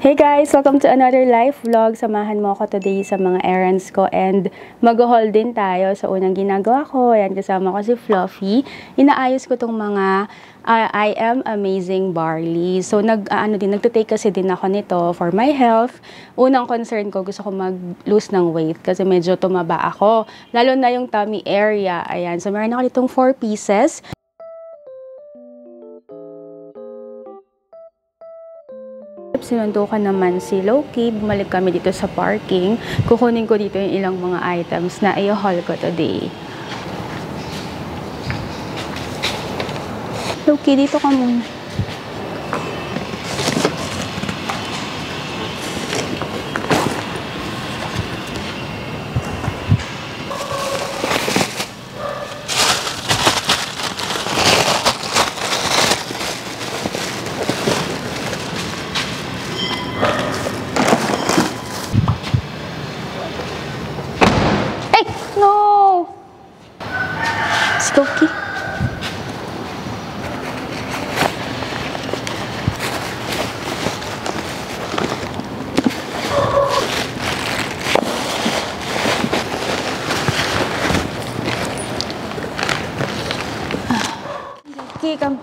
Hey guys! Welcome to another life vlog. Samahan mo ako today sa mga errands ko and mag-haul din tayo sa unang ginagawa ko. Ayan, kasama ko si Fluffy. Inaayos ko tong mga I Am Amazing Barley. So, nagtitake kasi din ako nito for my health. Unang concern ko, gusto ko mag-lose ng weight kasi medyo tumaba ako. Lalo na yung tummy area. Ayan, so meron ako ditong 4 pieces. Sinundo ko naman si Loki. Bumalik kami dito sa parking. Kukunin ko dito yung ilang mga items na i-haul ko today. Loki, dito ka muna. Loki. Loki, come.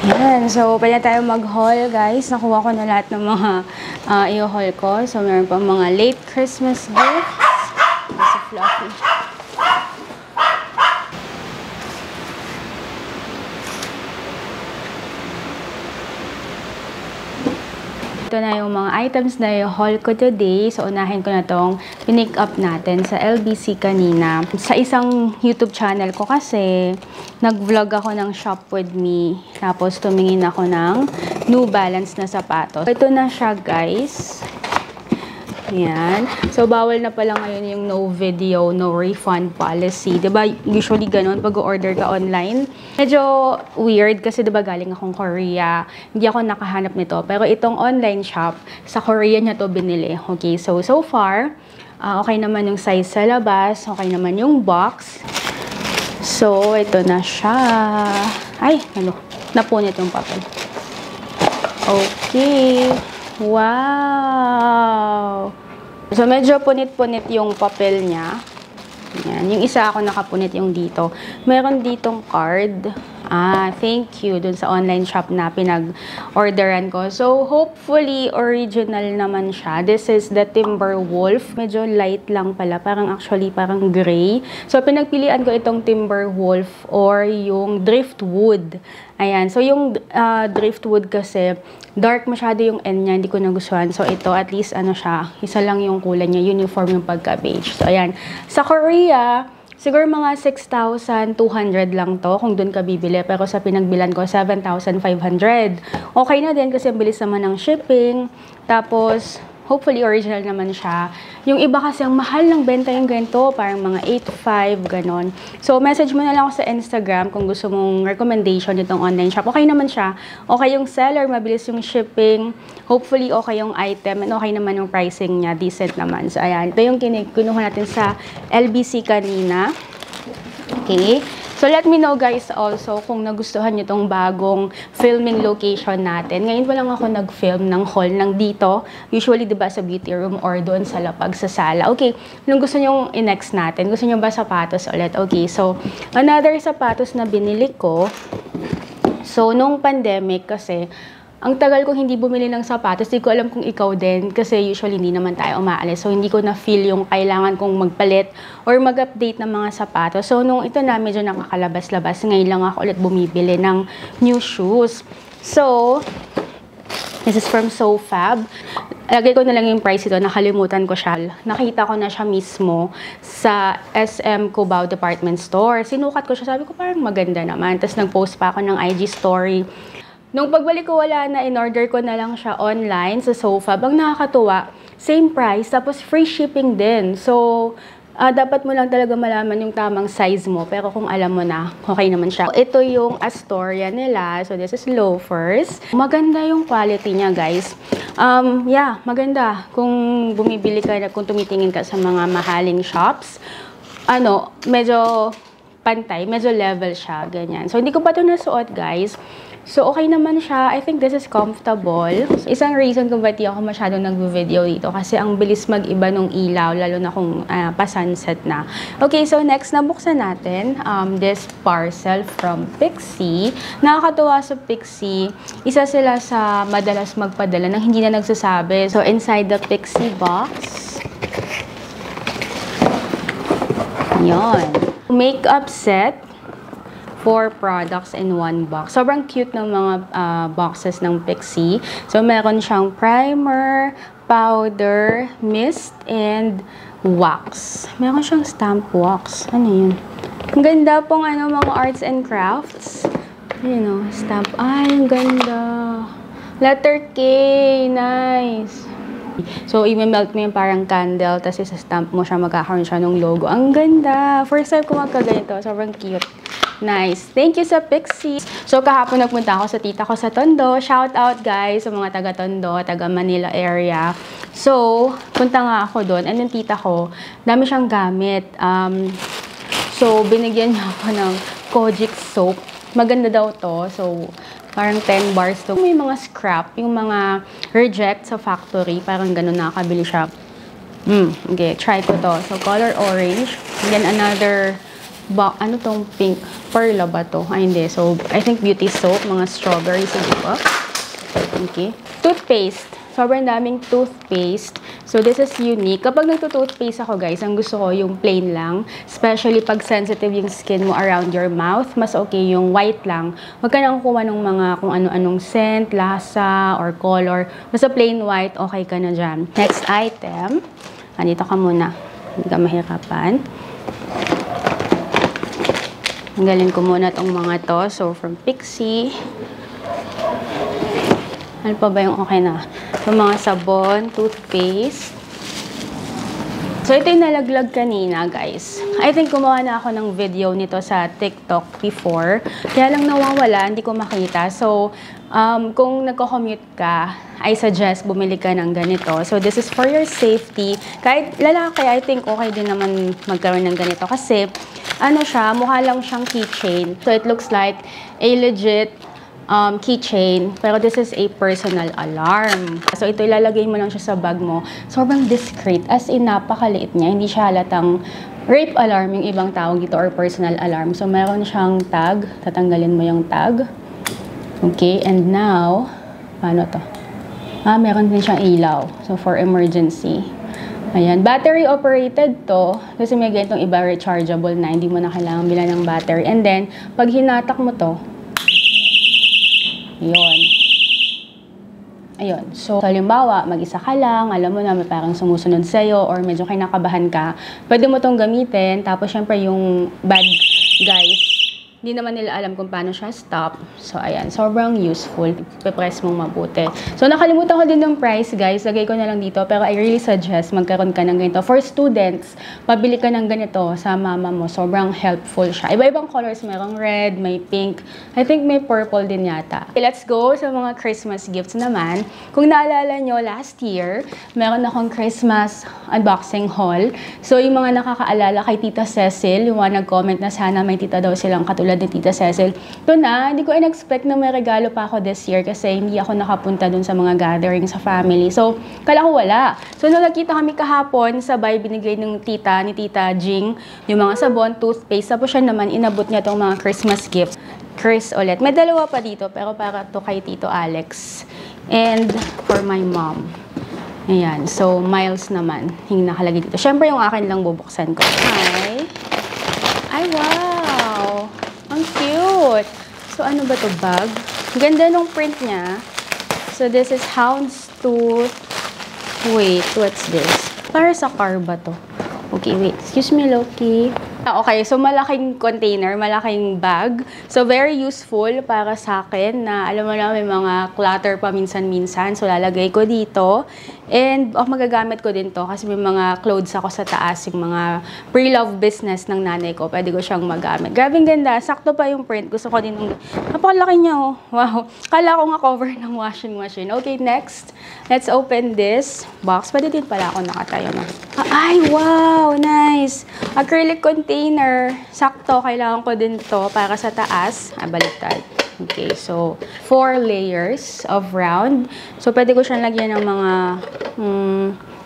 Yan. So, pwede tayo mag-haul, guys. Nakuha ko na lahat ng mga i-haul ko. So, meron pa mga late Christmas gifts. Si Fluffy. Ito na yung mga items na i-haul ko today. So, unahin ko na tong pinick up natin sa LBC kanina. Sa isang YouTube channel ko kasi, nag-vlog ako ng Shop With Me. Tapos, tumingin ako ng New Balance na sapatos. Ito na siya, guys. Ayan. So, bawal na pala ngayon yung no video, no refund policy. Diba, usually ganun pag order ka online. Medyo weird kasi diba galing akong Korea. Hindi ako nakahanap nito. Pero itong online shop, sa Korea niya to binili. Okay, so far, okay naman yung size sa labas. Okay naman yung box. So, ito na siya. Ay, napunit yung papel. Okay. Wow! So, medyo punit-punit yung papel niya. Yan. Yung isa ako nakapunit yung dito. Meron ditong card. Thank you dun sa online shop na pinag-orderan ko. So, hopefully, original naman siya. This is the Timberwolf. Medyo light lang pala. Parang gray. So, pinagpilian ko itong Timberwolf or yung Driftwood. Ayan. So, yung Driftwood kasi, dark masyado yung end niya. Hindi ko nagustuhan. So, ito, at least, siya. Isa lang yung kulay niya. Uniform yung pagka-beige. So, ayan. Sa Korea, siguro mga 6,200 lang to kung doon ka bibili. Pero sa pinagbilan ko, 7,500. Okay na din kasi bilis naman ng shipping. Tapos, hopefully original naman siya. Yung iba kasi ang mahal ng benta yung ganito. Parang mga 8,500, ganon. So, message mo na lang ako sa Instagram kung gusto mong recommendation ditong online shop. Okay naman siya. Okay yung seller, mabilis yung shipping. Hopefully, okay yung item. And okay naman yung pricing niya. Decent naman. So, ayan. Ito yung kinuha natin sa LBC kanina. Okay. So, let me know guys also kung nagustuhan nyo itong bagong filming location natin. Ngayon pa lang ako nag-film ng haul ng dito. Usually, diba sa beauty room or doon sa lapag sa sala. Okay. Anong gusto nyo i-next natin? Gusto nyo ba sapatos ulit? Okay. So, another sapatos na binili ko. So, nung pandemic kasi, ang tagal ko hindi bumili ng sapatos. Hindi ko alam kung ikaw din kasi usually hindi naman tayo umaalis. So, hindi ko na-feel yung kailangan kong magpalit or mag-update ng mga sapatos. So, nung ito na medyo nakakalabas-labas, ngayon lang ako ulit bumibili ng new shoes. So, this is from SoFab. Lagay ko na lang yung price ito. Nakalimutan ko siya. Nakita ko na siya mismo sa SM Cubao Department Store. Sinukat ko siya. Sabi ko parang maganda naman. Tapos nag-post pa ako ng IG story. Nung pagbalik ko, wala na, in-order ko na lang siya online sa SoFab. Ang nakakatuwa, same price, tapos free shipping din. So, dapat mo lang talaga malaman yung tamang size mo. Pero kung alam mo na, okay naman siya. Ito yung Astoria nila. So, this is loafers. Maganda yung quality niya, guys. Yeah, maganda. Kung bumibili ka, kung tumitingin ka sa mga mahaling shops, medyo pantay, medyo level siya, ganyan. So, hindi ko pa ito nasuot, guys. So, okay naman siya. I think this is comfortable. So, isang reason kung ba't di ako masyadong nag-video dito kasi ang bilis mag-iba nung ilaw, lalo na kung pa-sunset na. Okay, so next, nabuksan natin this parcel from Pixie. Nakakatuwa sa Pixie. Isa sila sa madalas magpadala nang hindi na nagsasabi. So, inside the Pixie box, yon, makeup set. 4 products in 1 box. Sobrang cute ng mga boxes ng Pixie. So, meron siyang primer, powder, mist, and wax. Meron siyang stamp wax. Ano yun? Ang ganda pong mga arts and crafts. You know, stamp. Ay, ang ganda. Letter K. Nice. So, i-melt mo yung parang candle, tapos isa-stamp mo siya, magkakaroon siya ng logo. Ang ganda. First time ko magkaganito. Sobrang cute. Nice. Thank you sa Pixie. So, kahapon nagpunta ako sa tita ko sa Tondo. Shout out, guys, sa mga taga-Tondo, taga-Manila area. So, punta nga ako doon. And yung tita ko, dami siyang gamit. So, binigyan niya ako ng Kojic soap. Maganda daw to. So, parang 10 bars to. May mga scrap, yung mga reject sa factory. Parang ganun, nakakabili siya. Okay, try ko to. So, color orange. And then another ano tong pink? Perla ba to? Ay, hindi. So, I think beauty soap. Mga strawberries. Diba? Okay. Toothpaste. Sobrang daming toothpaste. So, this is unique. Kapag nagto-toothpaste ako, guys, ang gusto ko yung plain lang. Especially pag sensitive yung skin mo around your mouth. Mas okay yung white lang. Huwag ka nang kuha ng mga kung ano-anong scent, lasa, or color. Basta plain white, okay ka na dyan. Next item. Andito ka muna. Hindi ka mahirapan. Tanggalin ko muna itong mga to. So, from Pixie. Ano pa ba yung okay na? So, mga sabon, toothpaste. So, ito yung nalaglag kanina, guys. I think gumawa na ako ng video nito sa TikTok before. Kaya lang nawawala, hindi ko makita. So, kung nagko-commute ka, I suggest bumili ka ng ganito. So, this is for your safety. Kahit lalaki, I think okay din naman magkaroon ng ganito. Kasi, ano siya, mukha lang siyang keychain. So, it looks like a legit keychain. Pero this is a personal alarm. So, ito ilalagay mo lang siya sa bag mo. Sobrang discreet. As in, napakaliit niya. Hindi siya halatang rape alarm yung ibang tawag dito or personal alarm. So, meron siyang tag. Tatanggalin mo yung tag. Okay, and now, paano to? Meron din siyang ilaw. So, for emergency. Ayan, battery operated to. Kasi may ganitong iba rechargeable na. Hindi mo na kailangan bilan ng battery. And then, pag hinatak mo to, yun. Ayun. So, halimbawa, mag-isa ka lang, alam mo na may parang sumusunod sa'yo or medyo kinakabahan ka, pwede mo tong gamitin. Tapos, syempre, yung bad guys, hindi naman nila alam kung paano siya stop. So, ayan. Sobrang useful. Ipipress mong mabuti. So, nakalimutan ko din ng price, guys. Lagay ko na lang dito. Pero I really suggest magkaroon ka ng ganito. For students, pabili ka ng ganito sa mama mo. Sobrang helpful siya. Iba-ibang colors. Merong red, may pink. I think may purple din yata. Okay, let's go sa mga Christmas gifts naman. Kung naalala nyo, last year, meron akong Christmas unboxing haul. So, yung mga nakakaalala kay Tita Cecil, yung mga nag-comment na sana may tita daw silang katulad ni Tita Cecil. Ito na, hindi ko in-expect na may regalo pa ako this year kasi hindi ako nakapunta dun sa mga gathering sa family. So, kala ko wala. So, nung nagkita kami kahapon, sabay binigay ng tita, ni Tita Jing, yung mga sabon, toothpaste. Tapos siya naman, inabot niya itong mga Christmas gift. Chris ulit. May dalawa pa dito, pero para to kay Tito Alex. And for my mom. Ayan. So, Miles naman, yung nakalagay dito. Siyempre, yung akin lang bubuksan ko. Hi! Ay, wow! Ang cute! So, ano ba to bag? Ganda nung print niya. So, this is houndstooth. Wait, what's this? Para sa car ba to? Okay, wait. Excuse me, Loki. Okay, so malaking container, malaking bag. So, very useful para sa akin na, alam mo na, may mga clutter pa minsan-minsan. So, lalagay ko dito. And, magagamit ko din to kasi may mga clothes ako sa taas, yung mga pre-love business ng nanay ko. Pwede ko siyang magamit. Grabing ganda. Sakto pa yung print. Gusto ko din ng... Napakalaki niya, oh. Wow. Kala ko nga cover ng washing machine. Okay, next. Let's open this box. Pwede din pala ako nakatayo, no? Ay, wow! Nice! Acrylic container. Sakto, kailangan ko din to para sa taas. Baliktad. Okay, so 4 layers of round. So, pwede ko siyang lagyan ng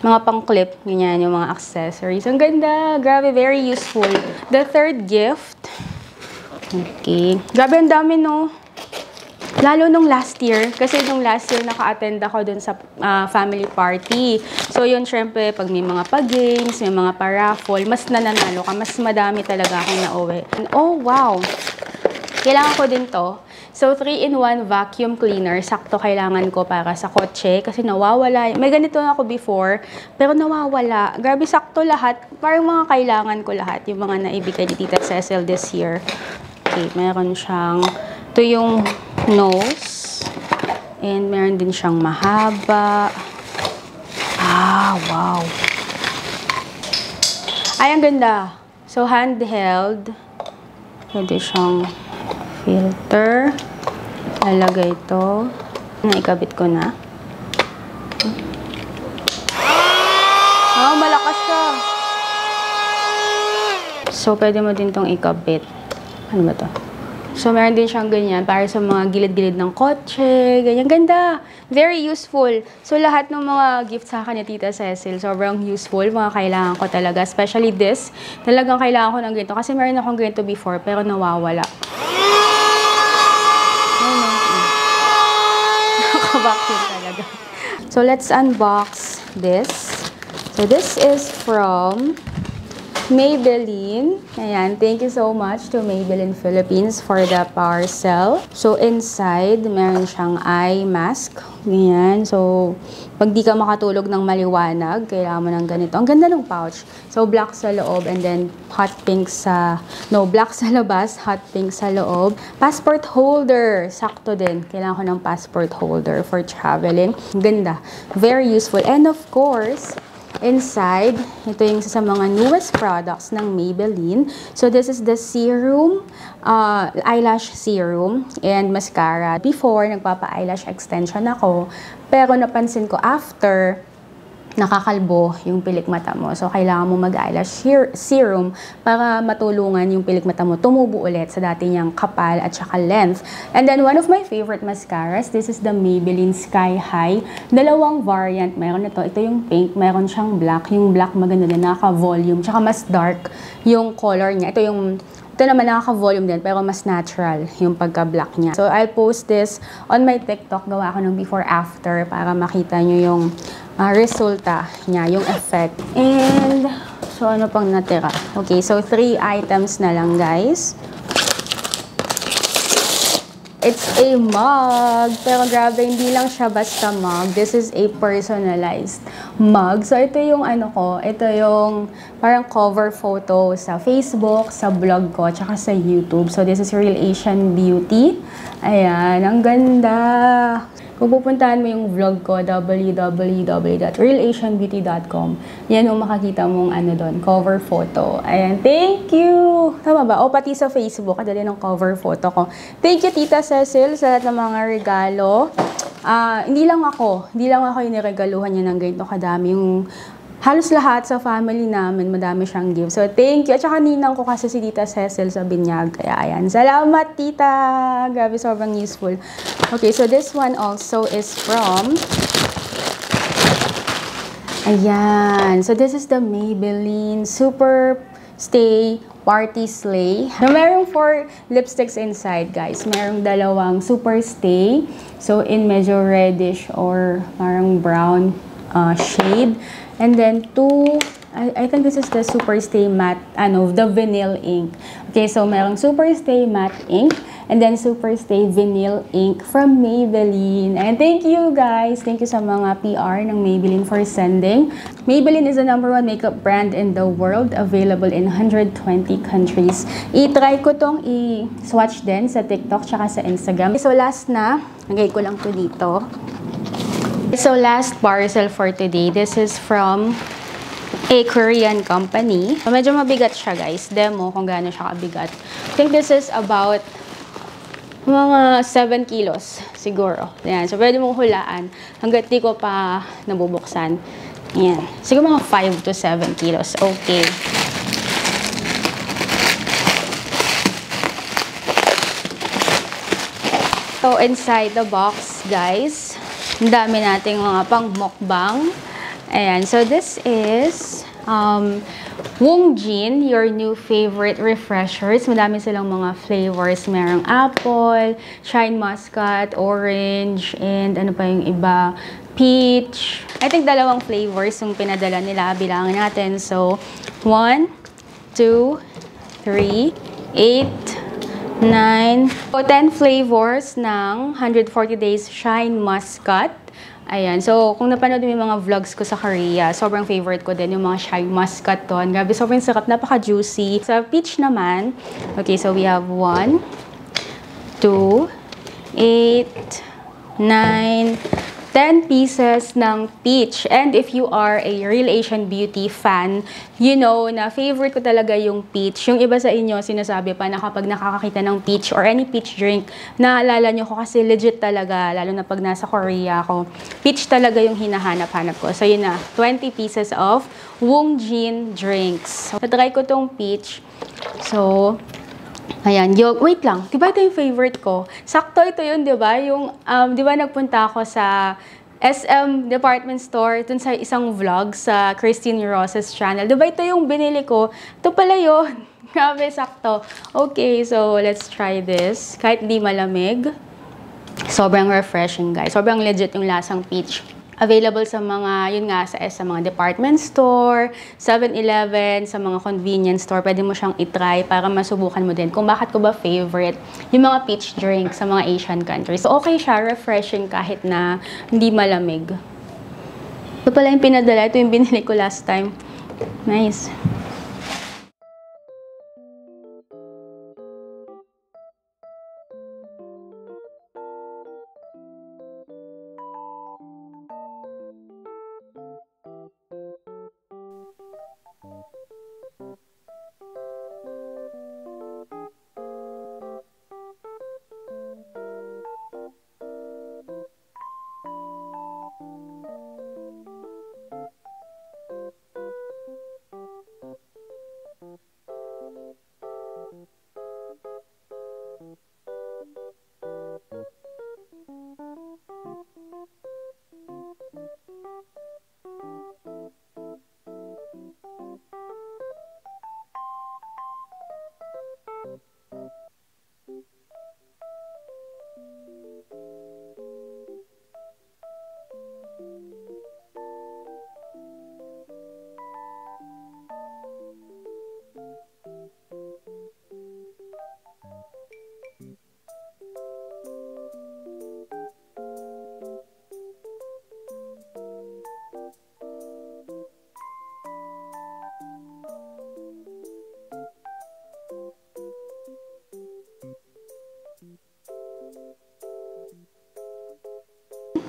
mga pang-clip, ganyan, yung mga accessories. Ang ganda! Grabe, very useful. The third gift. Okay. Grabe, ang dami, no? Lalo nung last year, kasi nung last year naka-attend ako dun sa family party. So yun, syempre, pag may mga pa-games, may mga pa-raffle, mas nananalo ka, mas madami talaga akong nauwi. Oh, wow! Kailangan ko din to. So, 3-in-1 vacuum cleaner. Sakto kailangan ko para sa kotse kasi nawawala. May ganito na ako before, pero nawawala. Grabe, sakto lahat. Parang mga kailangan ko lahat. Yung mga naibigay ni Tita Cecil this year. Okay, meron siyang, ito yung nose. And meron din siyang mahaba. Ah, wow. Ay, ang ganda. So, handheld. Pwede siyang filter. Lalagay ito. Naikabit ko na. Ah, malakas siya. So, pwede mo din itong ikabit. Ano ba ito? So, meron din siyang ganyan para sa mga gilid-gilid ng kotse. Ganyan. Ganda. Very useful. So, lahat ng mga gift sa akin ni Tita Cecil, sobrang useful. Mga kailangan ko talaga. Especially this. Talagang kailangan ko ng ganito. Kasi meron akong ganito before, pero nawawala. Nakaka-vacuum talaga. So, let's unbox this. So, this is from Maybelline. Ayan, thank you so much to Maybelline Philippines for the parcel. So, inside, meron siyang eye mask. Ganyan. So, pag di ka makatulog ng maliwanag, kailangan mo ng ganito. Ang ganda ng pouch. So, black sa loob and then hot pink sa... No, black sa labas, hot pink sa loob. Passport holder. Sakto din. Kailangan ko ng passport holder for traveling. Ganda. Very useful. And of course, inside, ito yung isa sa mga newest products ng Maybelline. So, this is the serum, eyelash serum and mascara. Before, nagpapa-eyelash extension ako. Pero napansin ko after, nakakalbo yung pilik mata mo. So, kailangan mo mag-eyelash serum para matulungan yung pilik mata mo tumubo ulit sa dati niyang kapal at saka length. And then, one of my favorite mascaras, this is the Maybelline Sky High. Dalawang variant. Meron ito. Ito yung pink. Meron siyang black. Yung black maganda din, naka-volume. Tsaka mas dark yung color niya. Ito naman nakaka-volume din, pero mas natural yung pagka-black niya. So, I'll post this on my TikTok. Gawa ko ng before-after para makita nyo yung resulta niya, yung effect. And, so ano pang natira? Okay, so 3 items na lang, guys. It's a mug. Pero grabe, hindi lang siya basta mug. This is a personalized mug. So, ito yung ano ko. Ito yung parang cover photo sa Facebook, sa blog ko, tsaka sa YouTube. So, this is Real Asian Beauty. Ayan, ang ganda. Kung pupuntahan mo yung vlog ko, www.realasianbeauty.com, yan yung makakita mong ano doon, cover photo. Ayan, thank you! Tama ba? O pati sa Facebook, kadali ng cover photo ko. Thank you, Tita Cecil, sa lahat ng mga regalo. Hindi lang ako yung niregaluhan niya ng ganito kadami. Yung halos lahat sa family namin, madami siyang gift. So, thank you. At saka ninang ko kasi si Tita Cecil sa Binyag. Kaya, ayan. Salamat, Tita! Grabe, sobrang useful. Okay, so this one also is from... Ayan. So, this is the Maybelline Super Stay Party Slay. So, merong 4 lipsticks inside, guys. Merong dalawang Super Stay. So, in medyo reddish or parang brown shade. And then 2, I think this is the Super Stay Matte, the Vinyl Ink. Okay, so merong Super Stay Matte Ink and then Super Stay Vinyl Ink from Maybelline. And thank you guys. Thank you sa mga PR ng Maybelline for sending. Maybelline is the #1 makeup brand in the world, available in 120 countries. I-try ko tong i-swatch din sa TikTok tsaka sa Instagram. So last na, lagay ko lang to dito. So, last parcel for today. This is from a Korean company. So, medyo mabigat siya, guys. Demo kung gaano siya kabigat. I think this is about mga 7 kilos siguro. Ayan. So, pwede mong hulaan hanggat di ko pa nabubuksan. Ayan. Siguro mga 5 to 7 kilos. Okay. So, inside the box, guys, ang dami nating mga pang mukbang. Ayan. So, this is Wongjin, your new favorite refreshers. Madami silang mga flavors. Merong apple, shine muscat, orange, and ano pa yung iba? Peach. I think 2 flavors yung pinadala nila. Bilangin natin. So, 1, 2, 3, 8, 9, so 10 flavors ng 140 Days Shine Muscat. Ayan. So, kung napanood mo yung mga vlogs ko sa Korea, sobrang favorite ko din yung mga Shine Muscat doon. Grabe, sobrang sarap. Napaka-juicy. Sa peach naman, okay, so we have 1, 2, 8, 9, 10 pieces ng peach. And if you are a Real Asian Beauty fan, you know na favorite ko talaga yung peach. Yung iba sa inyo, sinasabi pa na kapag nakakakita ng peach or any peach drink, naalala nyo ko kasi legit talaga, lalo na pag nasa Korea ako. Peach talaga yung hinahanap-hanap ko. So yun na, 20 pieces of Wongjin drinks. So, try ko tong peach. So, ayan, wait lang. Diba ito yung favorite ko? Sakto ito yun, diba? Yung, diba nagpunta ako sa SM department store, dun sa isang vlog sa Christine Ross's channel. Diba ito yung binili ko? Ito pala yun. Grabe, sakto. Okay, so let's try this. Kahit di malamig. Sobrang refreshing, guys. Sobrang legit yung lasang peach. Available sa mga, yun nga, sa mga department store, 7-Eleven, sa mga convenience store. Pwede mo siyang itry para masubukan mo din kung bakit ko ba favorite yung mga peach drink sa mga Asian countries. So, okay siya, refreshing kahit na hindi malamig. Ito pala yung pinadala. Ito yung binili ko last time. Nice.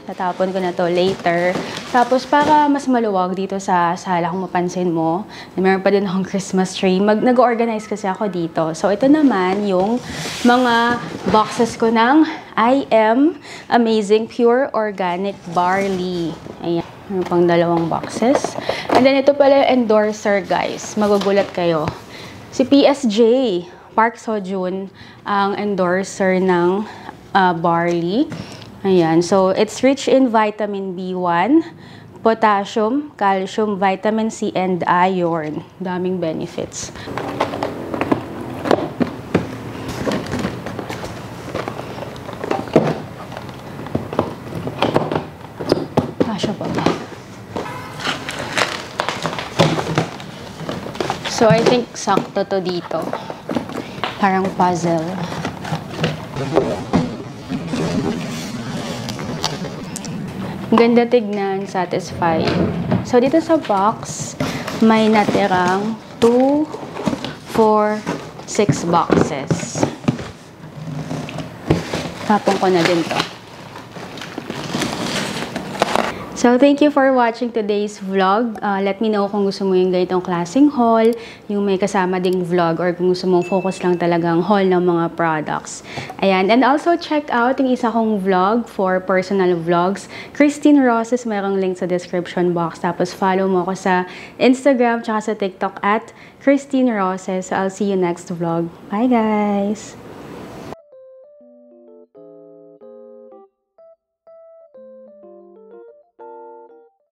Tatapon ko na to later. Tapos, para mas maluwag dito sa sala, kung mapansin mo, meron pa din akong Christmas tree. Nag-organize kasi ako dito. So, ito naman yung mga boxes ko ng I Am Amazing Pure Organic Barley. Ayan. Meron pang 2 boxes. And then, ito pala yung endorser, guys. Magugulat kayo. Si PSG, Park Seo-joon, ang endorser ng barley. Ayan. So, it's rich in vitamin B1, potassium, calcium, vitamin C, and iron. Daming benefits. Kasya pa ba? So, I think sakto to dito. Parang puzzle. Ganda tignan, satisfying. So, dito sa box, may natirang 2, 4, 6 boxes. Tapon ko na din to. So, thank you for watching today's vlog. Let me know kung gusto mo yung ganitong klaseng haul, yung may kasama ding vlog, or kung gusto mong focus lang talagang haul ng mga products. Ayan. And also, check out yung isa kong vlog for personal vlogs. Christine Ross's, mayroong link sa description box. Tapos, follow mo ako sa Instagram tsaka sa TikTok at Christine Ross's. So, I'll see you next vlog. Bye, guys!